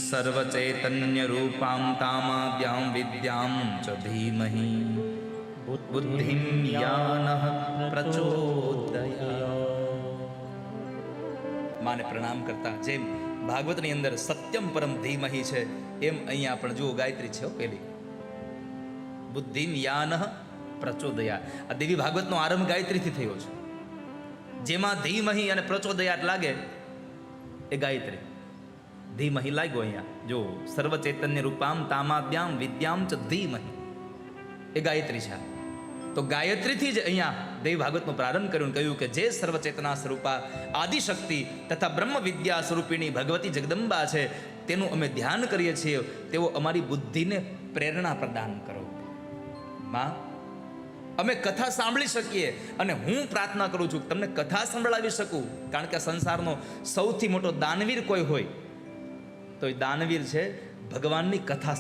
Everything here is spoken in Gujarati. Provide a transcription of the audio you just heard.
સર્વચૈતન્ય રૂપામ તામાદ્યામ વિદ્યામ ચ ધીમહિ બુદ્ધિમ યાનઃ પ્રચોદયાત્. માને પ્રણામ કરતા જેમ ભાગવતની અંદર સત્યમ પરમ ધીમહિ છે, એમ અહીંયા પણ જુઓ ગાયત્રી છે પેલી બુદ્ધિમ યાનઃ પ્રચોદયાત્. આ દેવી ભાગવતનો આરંભ ગાયત્રીથી થયો છે. જેમાં ધીમહિ અને પ્રચોદયાત્ લાગે એ ગાયત્રી. ધીમહિ લાગ્યો અહીંયા જો સર્વ ચૈતન્ય રૂપામ તામાદ્યામ વિદ્યામ ચ ધીમહિ એ ગાયત્રી છે. તો ગાયત્રીથી જ અહીંયા દેવી ભાગવતનો પ્રારંભ કર્યો, કહ્યું કે જે સર્વચેતના સ્વરૂપા આદિશક્તિ તથા બ્રહ્મ વિદ્યા સ્વરૂપિણી ભગવતી જગદંબા છે, તેનું અમે ધ્યાન કરીએ છીએ. તેઓ અમારી બુદ્ધિને પ્રેરણા પ્રદાન કરો. માં, અમે કથા સાંભળી શકીએ, અને હું પ્રાર્થના કરું છું કે તમને કથા સંભળાવી શકું. કારણ કે સંસારનો સૌથી મોટો દાનવીર કોઈ હોય તો એ દાનવીર છે ભગવાનની કથા